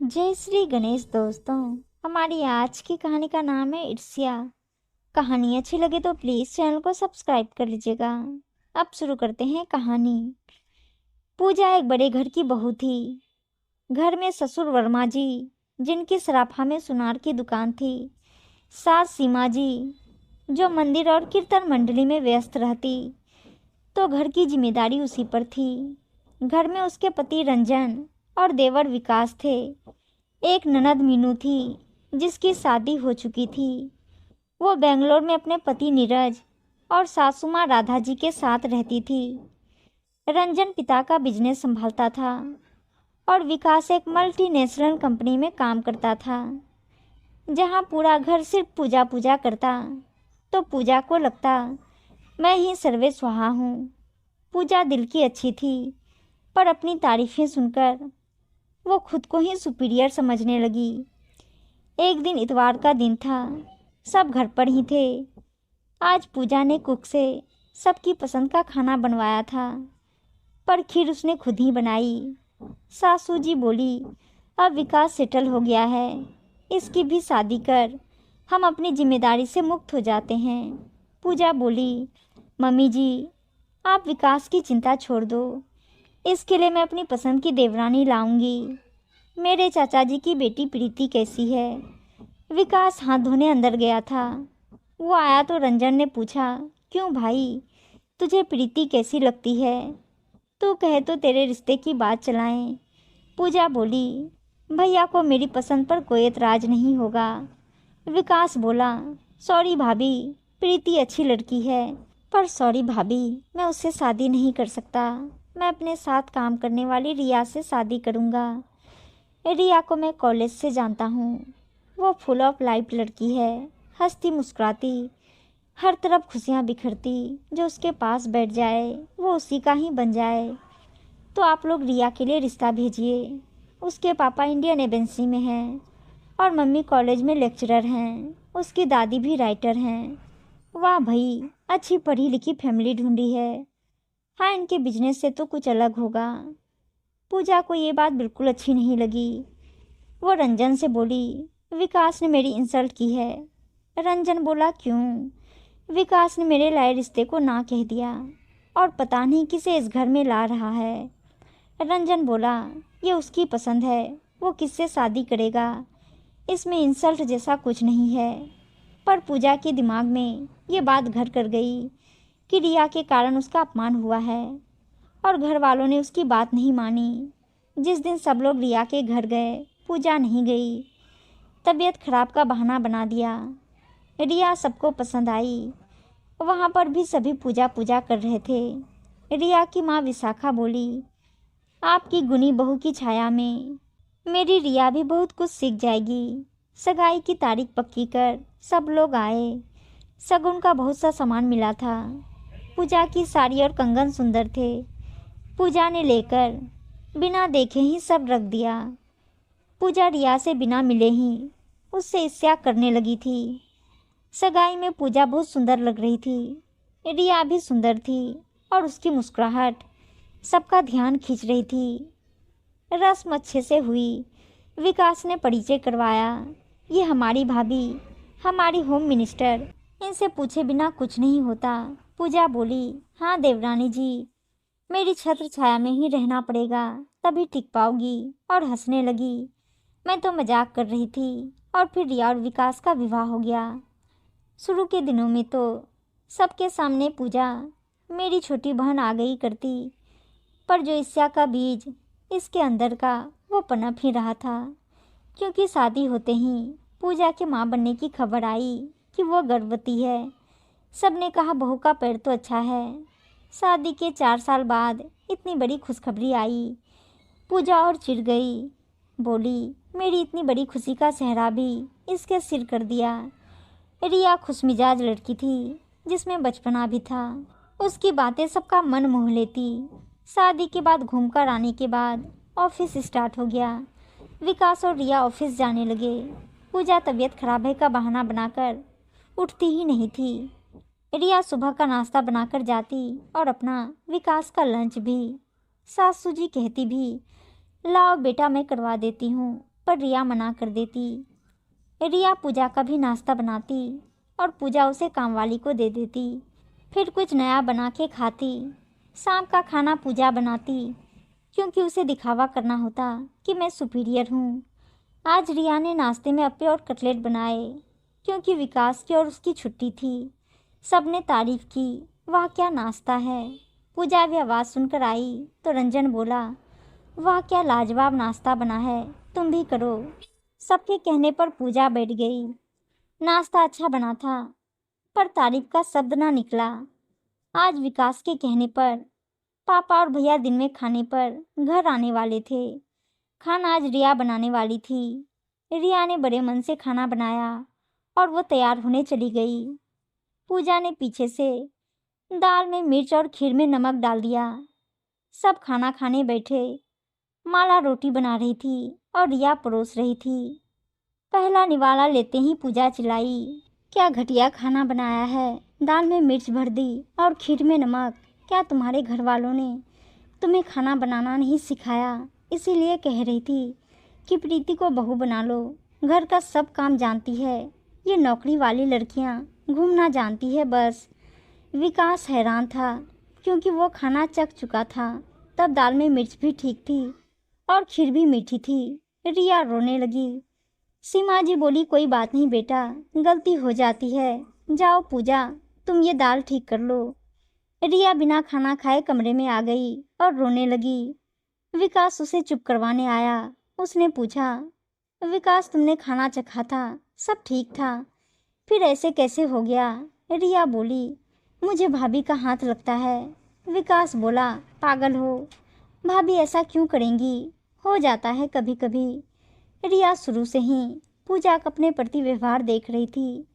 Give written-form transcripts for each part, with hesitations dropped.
जय श्री गणेश दोस्तों। हमारी आज की कहानी का नाम है ईर्ष्या। कहानी अच्छी लगे तो प्लीज चैनल को सब्सक्राइब कर लीजिएगा। अब शुरू करते हैं कहानी। पूजा एक बड़े घर की बहू थी। घर में ससुर वर्मा जी, जिनकी सराफा में सुनार की दुकान थी, सास सीमा जी, जो मंदिर और कीर्तन मंडली में व्यस्त रहती, तो घर की जिम्मेदारी उसी पर थी। घर में उसके पति रंजन और देवर विकास थे। एक ननद मीनू थी, जिसकी शादी हो चुकी थी। वो बेंगलोर में अपने पति नीरज और सासू माँ राधा जी के साथ रहती थी। रंजन पिता का बिजनेस संभालता था और विकास एक मल्टीनेशनल कंपनी में काम करता था। जहाँ पूरा घर सिर्फ पूजा पूजा करता, तो पूजा को लगता मैं ही सर्वे स्वाहा हूँ। पूजा दिल की अच्छी थी, पर अपनी तारीफें सुनकर वो खुद को ही सुपीरियर समझने लगी। एक दिन इतवार का दिन था, सब घर पर ही थे। आज पूजा ने कुक से सबकी पसंद का खाना बनवाया था, पर खीर उसने खुद ही बनाई। सासू जी बोली, अब विकास सेटल हो गया है, इसकी भी शादी कर, हम अपनी जिम्मेदारी से मुक्त हो जाते हैं। पूजा बोली, मम्मी जी, आप विकास की चिंता छोड़ दो, इसके लिए मैं अपनी पसंद की देवरानी लाऊंगी। मेरे चाचा जी की बेटी प्रीति कैसी है? विकास हाथ धोने अंदर गया था। वो आया तो रंजन ने पूछा, क्यों भाई, तुझे प्रीति कैसी लगती है? तू कहे तो तेरे रिश्ते की बात चलाएं। पूजा बोली, भैया को मेरी पसंद पर कोई एतराज नहीं होगा। विकास बोला, सॉरी भाभी, प्रीति अच्छी लड़की है, पर सॉरी भाभी, मैं उससे शादी नहीं कर सकता। मैं अपने साथ काम करने वाली रिया से शादी करूँगा। रिया को मैं कॉलेज से जानता हूँ। वो फुल ऑफ लाइफ लड़की है, हंसती मुस्कुराती, हर तरफ खुशियाँ बिखरती। जो उसके पास बैठ जाए वो उसी का ही बन जाए। तो आप लोग रिया के लिए रिश्ता भेजिए। उसके पापा इंडियन एम्बेसी में हैं और मम्मी कॉलेज में लेक्चरर हैं। उसकी दादी भी राइटर हैं। वाह भाई, अच्छी पढ़ी लिखी फैमिली ढूंढी है। हाँ, इनके बिजनेस से तो कुछ अलग होगा। पूजा को ये बात बिल्कुल अच्छी नहीं लगी। वो रंजन से बोली, विकास ने मेरी इंसल्ट की है। रंजन बोला, क्यों? विकास ने मेरे लाए रिश्ते को ना कह दिया और पता नहीं किसे इस घर में ला रहा है। रंजन बोला, ये उसकी पसंद है, वो किससे शादी करेगा, इसमें इंसल्ट जैसा कुछ नहीं है। पर पूजा के दिमाग में ये बात घर कर गई कि रिया के कारण उसका अपमान हुआ है और घर वालों ने उसकी बात नहीं मानी। जिस दिन सब लोग रिया के घर गए, पूजा नहीं गई। तबीयत खराब का बहाना बना दिया। रिया सबको पसंद आई। वहाँ पर भी सभी पूजा पूजा कर रहे थे। रिया की माँ विशाखा बोली, आपकी गुनी बहू की छाया में मेरी रिया भी बहुत कुछ सीख जाएगी। सगाई की तारीख पक्की कर सब लोग आए। शगुन का बहुत सा सामान मिला था। पूजा की साड़ी और कंगन सुंदर थे। पूजा ने लेकर बिना देखे ही सब रख दिया। पूजा रिया से बिना मिले ही उससे ईर्ष्या करने लगी थी। सगाई में पूजा बहुत सुंदर लग रही थी। रिया भी सुंदर थी और उसकी मुस्कुराहट सबका ध्यान खींच रही थी। रस्म अच्छे से हुई। विकास ने परिचय करवाया, ये हमारी भाभी, हमारी होम मिनिस्टर, इनसे पूछे बिना कुछ नहीं होता। पूजा बोली, हाँ देवरानी जी, मेरी छत्र छाया में ही रहना पड़ेगा, तभी टिक पाओगी। और हंसने लगी। मैं तो मजाक कर रही थी। और फिर रिया और विकास का विवाह हो गया। शुरू के दिनों में तो सबके सामने पूजा मेरी छोटी बहन आ गई करती, पर जो ईर्ष्या का बीज इसके अंदर का, वो पनप ही रहा था। क्योंकि शादी होते ही पूजा के माँ बनने की खबर आई कि वो गर्भवती है। सबने कहा बहू का पैर तो अच्छा है। शादी के 4 साल बाद इतनी बड़ी खुशखबरी आई। पूजा और चिढ़ गई। बोली, मेरी इतनी बड़ी खुशी का सेहरा भी इसके सिर कर दिया। रिया खुशमिजाज लड़की थी, जिसमें बचपना भी था। उसकी बातें सबका मन मोह लेती। शादी के बाद घूमकर आने के बाद ऑफिस स्टार्ट हो गया। विकास और रिया ऑफिस जाने लगे। पूजा तबीयत खराब है का बहाना बनाकर उठती ही नहीं थी। रिया सुबह का नाश्ता बनाकर जाती और अपना विकास का लंच भी। सासू जी कहती भी, लाओ बेटा मैं करवा देती हूँ, पर रिया मना कर देती। रिया पूजा का भी नाश्ता बनाती और पूजा उसे कामवाली को दे देती। फिर कुछ नया बना के खाती। शाम का खाना पूजा बनाती क्योंकि उसे दिखावा करना होता कि मैं सुपीरियर हूँ। आज रिया ने नाश्ते में अप्पे और कटलेट बनाए क्योंकि विकास की और उसकी छुट्टी थी। सबने तारीफ की, वाह क्या नाश्ता है। पूजा भी आवाज़ सुनकर आई तो रंजन बोला, वाह क्या लाजवाब नाश्ता बना है, तुम भी करो। सबके कहने पर पूजा बैठ गई। नाश्ता अच्छा बना था पर तारीफ का शब्द ना निकला। आज विकास के कहने पर पापा और भैया दिन में खाने पर घर आने वाले थे। खाना आज रिया बनाने वाली थी। रिया ने बड़े मन से खाना बनाया और वो तैयार होने चली गई। पूजा ने पीछे से दाल में मिर्च और खीर में नमक डाल दिया। सब खाना खाने बैठे। माला रोटी बना रही थी और रिया परोस रही थी। पहला निवाला लेते ही पूजा चिल्लाई, क्या घटिया खाना बनाया है, दाल में मिर्च भर दी और खीर में नमक। क्या तुम्हारे घर वालों ने तुम्हें खाना बनाना नहीं सिखाया? इसीलिए कह रही थी कि प्रीति को बहू बना लो, घर का सब काम जानती है। ये नौकरी वाली लड़कियां घूमना जानती है बस। विकास हैरान था क्योंकि वो खाना चख चुका था। तब दाल में मिर्च भी ठीक थी और खीर भी मीठी थी। रिया रोने लगी। सीमा जी बोली, कोई बात नहीं बेटा, गलती हो जाती है। जाओ पूजा, तुम ये दाल ठीक कर लो। रिया बिना खाना खाए कमरे में आ गई और रोने लगी। विकास उसे चुप करवाने आया। उसने पूछा, विकास तुमने खाना चखा था, सब ठीक था, फिर ऐसे कैसे हो गया? रिया बोली, मुझे भाभी का हाथ लगता है। विकास बोला, पागल हो, भाभी ऐसा क्यों करेंगी, हो जाता है कभी कभी। रिया शुरू से ही पूजा का अपने प्रति व्यवहार देख रही थी।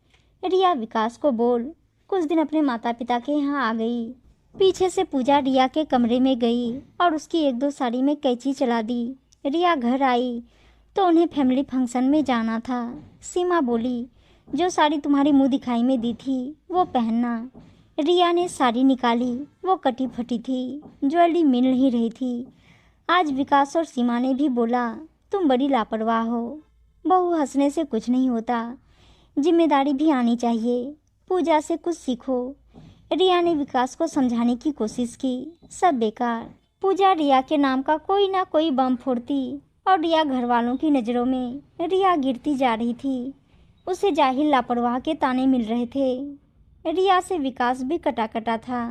रिया विकास को बोल कुछ दिन अपने माता पिता के यहाँ आ गई। पीछे से पूजा रिया के कमरे में गई और उसकी एक दो साड़ी में कैंची चला दी। रिया घर आई तो उन्हें फैमिली फंक्शन में जाना था। सीमा बोली, जो साड़ी तुम्हारी मुंह दिखाई में दी थी वो पहनना। रिया ने साड़ी निकाली, वो कटी फटी थी, ज्वेलरी मिल नहीं रही थी। आज विकास और सीमा ने भी बोला, तुम बड़ी लापरवाह हो, बहू हंसने से कुछ नहीं होता, जिम्मेदारी भी आनी चाहिए, पूजा से कुछ सीखो। रिया ने विकास को समझाने की कोशिश की, सब बेकार। पूजा रिया के नाम का कोई ना कोई बम फोड़ती और रिया घर वालों की नज़रों में रिया गिरती जा रही थी। उसे जाहिल लापरवाह के ताने मिल रहे थे। रिया से विकास भी कटा कटा था।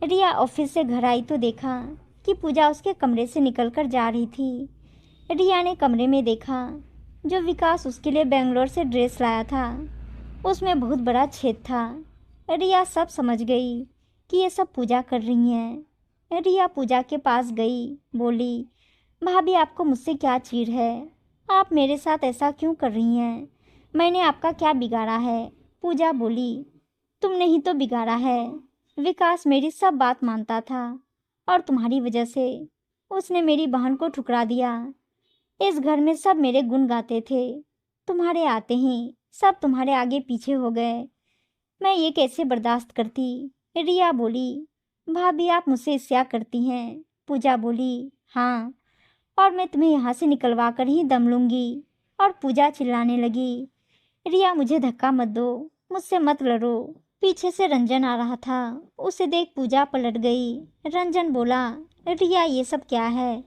रिया ऑफिस से घर आई तो देखा कि पूजा उसके कमरे से निकलकर जा रही थी। रिया ने कमरे में देखा जो विकास उसके लिए बेंगलोर से ड्रेस लाया था, उसमें बहुत बड़ा छेद था। रिया सब समझ गई कि ये सब पूजा कर रही हैं। रिया पूजा के पास गई, बोली, भाभी आपको मुझसे क्या चीड़ है, आप मेरे साथ ऐसा क्यों कर रही हैं, मैंने आपका क्या बिगाड़ा है? पूजा बोली, तुमने ही तो बिगाड़ा है। विकास मेरी सब बात मानता था और तुम्हारी वजह से उसने मेरी बहन को ठुकरा दिया। इस घर में सब मेरे गुण गाते थे, तुम्हारे आते ही सब तुम्हारे आगे पीछे हो गए। मैं ये कैसे बर्दाश्त करती? रिया बोली, भाभी आप मुझसे ईर्ष्या करती हैं। पूजा बोली, हाँ, और मैं तुम्हें यहाँ से निकलवा कर ही दम लूँगी। और पूजा चिल्लाने लगी, रिया मुझे धक्का मत दो, मुझसे मत लड़ो। पीछे से रंजन आ रहा था, उसे देख पूजा पलट गई। रंजन बोला, रिया ये सब क्या है,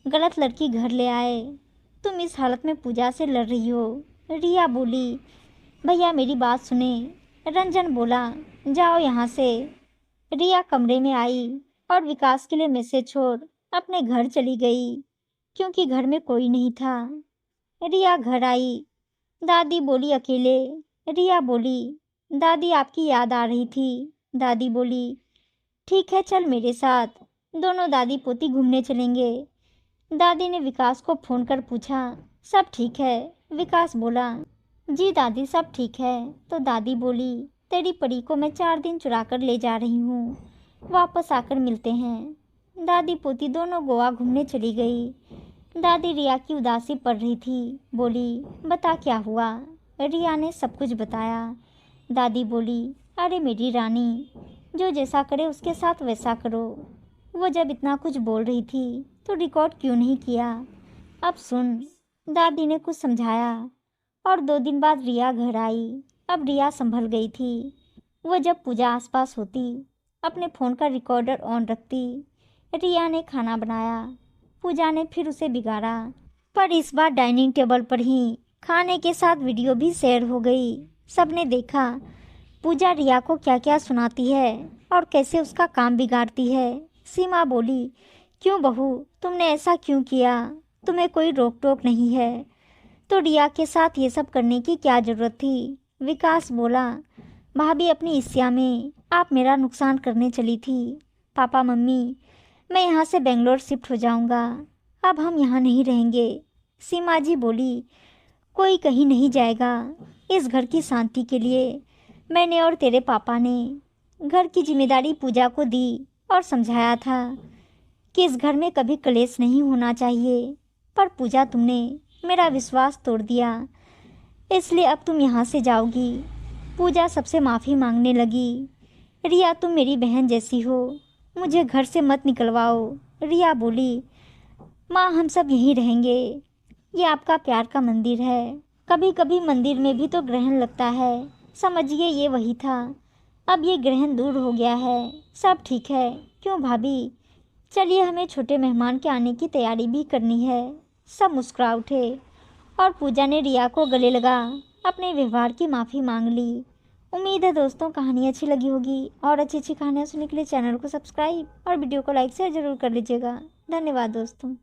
गलत लड़की घर ले आए, तुम इस हालत में पूजा से लड़ रही हो। रिया बोली, भैया मेरी बात सुने। रंजन बोला, जाओ यहाँ से। रिया कमरे में आई और विकास के लिए मैसेज छोड़ अपने घर चली गई क्योंकि घर में कोई नहीं था। रिया घर आई, दादी बोली अकेले। रिया बोली, दादी आपकी याद आ रही थी। दादी बोली, ठीक है चल मेरे साथ, दोनों दादी पोती घूमने चलेंगे। दादी ने विकास को फ़ोन कर पूछा, सब ठीक है? विकास बोला, जी दादी सब ठीक है। तो दादी बोली, तेरी परी को मैं 4 दिन चुरा कर ले जा रही हूँ, वापस आकर मिलते हैं। दादी पोती दोनों गोवा घूमने चली गई। दादी रिया की उदासी पड़ रही थी, बोली, बता क्या हुआ? रिया ने सब कुछ बताया। दादी बोली, अरे मेरी रानी, जो जैसा करे उसके साथ वैसा करो। वो जब इतना कुछ बोल रही थी तो रिकॉर्ड क्यों नहीं किया? अब सुन, दादी ने कुछ समझाया और 2 दिन बाद रिया घर आई। अब रिया संभल गई थी। वो जब पूजा आसपास होती अपने फ़ोन का रिकॉर्डर ऑन रखती। रिया ने खाना बनाया, पूजा ने फिर उसे बिगाड़ा, पर इस बार डाइनिंग टेबल पर ही खाने के साथ वीडियो भी शेयर हो गई। सबने देखा पूजा रिया को क्या क्या सुनाती है और कैसे उसका काम बिगाड़ती है। सीमा बोली, क्यों बहू, तुमने ऐसा क्यों किया? तुम्हें कोई रोक टोक नहीं है तो रिया के साथ ये सब करने की क्या ज़रूरत थी? विकास बोला, भाभी अपनी ईर्ष्या में आप मेरा नुकसान करने चली थी। पापा मम्मी, मैं यहाँ से बेंगलोर शिफ्ट हो जाऊँगा, अब हम यहाँ नहीं रहेंगे। सीमा जी बोली, कोई कहीं नहीं जाएगा। इस घर की शांति के लिए मैंने और तेरे पापा ने घर की जिम्मेदारी पूजा को दी और समझाया था कि इस घर में कभी कलेश नहीं होना चाहिए, पर पूजा तुमने मेरा विश्वास तोड़ दिया, इसलिए अब तुम यहाँ से जाओगी। पूजा सबसे माफ़ी मांगने लगी। रिया, तुम मेरी बहन जैसी हो, मुझे घर से मत निकलवाओ। रिया बोली, माँ हम सब यहीं रहेंगे, ये आपका प्यार का मंदिर है, कभी कभी मंदिर में भी तो ग्रहण लगता है, समझिए ये वही था। अब ये ग्रहण दूर हो गया है, सब ठीक है। क्यों भाभी, चलिए हमें छोटे मेहमान के आने की तैयारी भी करनी है। सब मुस्कुरा उठे और पूजा ने रिया को गले लगा अपने व्यवहार की माफ़ी मांग ली। उम्मीद है दोस्तों कहानी अच्छी लगी होगी और अच्छी अच्छी कहानियाँ सुनने के लिए चैनल को सब्सक्राइब और वीडियो को लाइक शेयर ज़रूर कर लीजिएगा। धन्यवाद दोस्तों।